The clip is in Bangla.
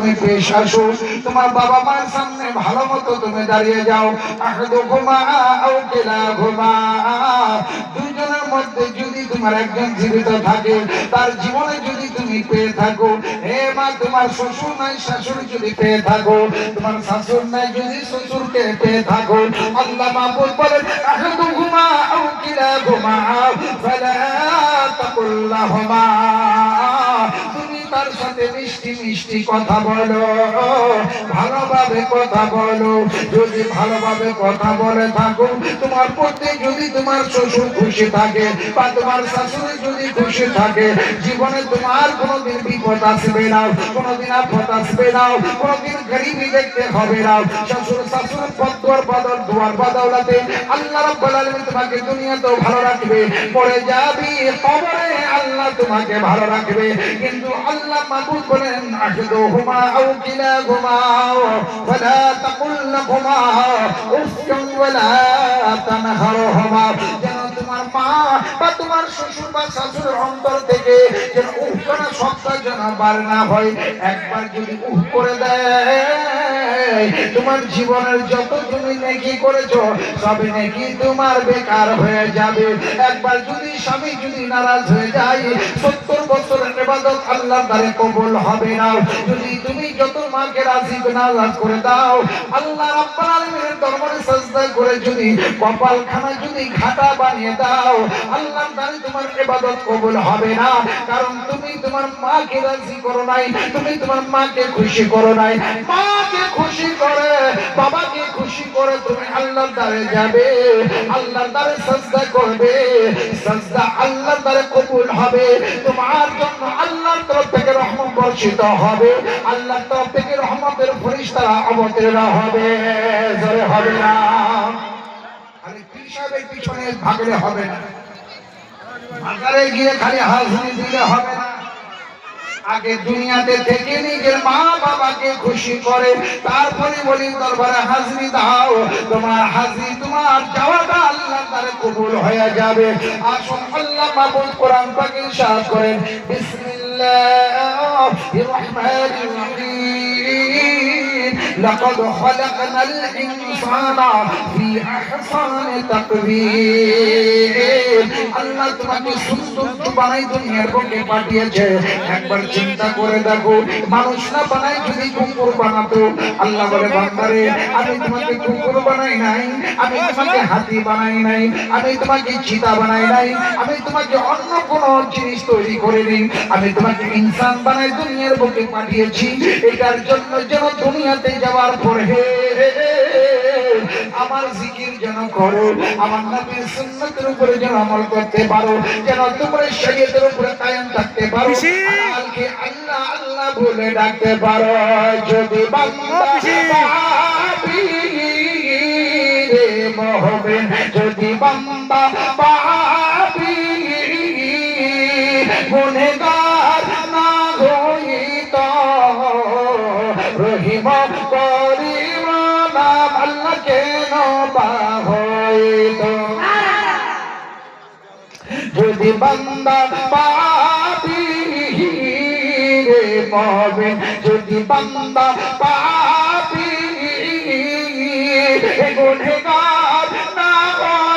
তুমি পেশ আসো, তোমার বাবা মার সামনে ভালো মতো তুমি দাঁড়িয়ে যাও। আহাদুকুমা আও কিলাহুমা, দুইজনের মধ্যে যদি তোমার একজন জীবিত থাকে, তার জীবনে যদি তুমি পেয়ে থাকো, হে মা তোমার শ্বশুর নাই শাশুড়ি যদি পেয়ে থাকো, তোমার শাশুড় নাই যদি শ্বশুরকে পেয়ে থাকো, আল্লাহ মাহবুব বলেন আহাদুকুমা আও কিলাহুমা ফালা তাকুল লাহুমা, তুমি তার সাথে মিষ্টি মিষ্টি কথা বলো, ভালোভাবে কথা বলো। যদি ভালোভাবে কথা বলে থাকো, তোমার প্রতি যদি তোমার শ্বশুর খুশি থাকে বা তোমার শাশুড়ি যদি খুশি থাকে, জীবনে তোমার কোনোদিন বিপদ আসবে না, কোনোদিন আপদ আসবে না, কোনোদিন গরিবি দেখতে হবে না। শ্বশুর শাশুড়ির পদ্মার বদল দুয়ার বদৌলতে আল্লাহ রাব্বুল আলামিন তোমাকে দুনিয়াতেও ভালো রাখবে, পরে যাবি কবরে আল্লাহ তোমাকে ভালো রাখবে। কিন্তু আল্লাহ মাহবুব বলেন আহাদুহুমা আও কিলাহুমা ফালা তাকুল লাহুমা উফফিন ওয়ালা তানহারহুমা, যেন তোমার মা বা তোমার শ্বশুর বা শাশুড়ির অন্তর থেকে যেন উফ করা শব্দ যেন বার না হয়। একবার যদি উফ করে দেয়, তোমার জীবনের যত তুমি নেকি করেছো সবই নেকি তোমার বেকার হয়ে যাবে। একবার যদি স্বামী যদি নারাজ হয়ে যায়, 70 বছরের ইবাদত আল্লাহর দ্বারে কবুল হবে না। যদি তুমি যত মাকে রাজি নারাজ করে দাও, আল্লাহ রাব্বুল আলামিনের দরবারে সিজদা করে যদি কপালখানা যদি ঘাটা বানিয়ে দাও, আল্লাহর দ্বারে তোমার ইবাদত কবুল হবে না। কারণ তুমি তোমার মাকে রাজি করো নাই, তুমি তোমার মাকে খুশি করো নাই। মাকে খুশি করে, বাবাকে খুশি করে তুমি আল্লাহর দ্বারে যাবে, আল্লাহর দ্বারে সিজদা করবে, সিজদা আল্লাহর দ্বারে কবুল হবে। তোমার জন্য আল্লাহর তরফ থেকে রহমত বর্ষিত হবে, আল্লাহর তরফ থেকে রহমতের ফেরেশতারা অবতীর্ণ হবে। জোরে হবে না? খালি পীর সাহেবের পিছনে ভাগলে হবে না, মাজারে গিয়ে খালি হাজরি দিলে হবে না। আগে দুনিয়াতে থেকে নিজের মা বাবাকে খুশি করে তারপরে বলি দরবারে হাজরি দাও, তোমার হাজরি তোমার যাওয়াটা আল্লাহর দ্বারে কবুল হয়ে যাবে। আসুন আল্লাহ মাহবুব কোরআন পাকে ইরশাদ করেন বিসমিল্লাহির রহমানির রহিম লাকাদ খালাকনাল ইনসানা ফি আহসানি তাকওয়িম, আল্লাহ তোমাকে সুন্দর বানাই দুনিয়ার বুকে পাঠিয়েছে। একবার চিন্তা করে দেখো, মানুষ না বানাই যদি কুকুর বানাতো, আল্লাহ বলে বান্দারে আমি তোমাকে কুকুর বানাই নাই, আমি তোমাকে হাতি বানাই নাই, আমি তোমাকে চিতা বানাই নাই, আমি তোমাকে অন্য কোন জিনিস তৈরি করিনি, আমি তোমাকে ইনসান বানাই দুনিয়ার বুকে পাঠিয়েছি। এটার জন্য যেন দুনিয়াতে যাওয়ার পরে আমার জিকির যেন করো, আমার নবীর সুন্নতের উপরে যেন আমল করতে পারো, যেন তোমরা শরীয়তের উপরে কায়েম থাকতে পারো, আল্লাহকে আল্লাহ আল্লাহ বলে ডাকতে পারো। যদি বান্দা পাপী রে মুমিন, যদি বান্দা পাপী গুনাহগার না হইত, রহিম করিম নাম আল্লাহ কেন হইত। যদি বান্দা পাপী রে মুমিন, যদি বান্দা পাপী গুনাহগার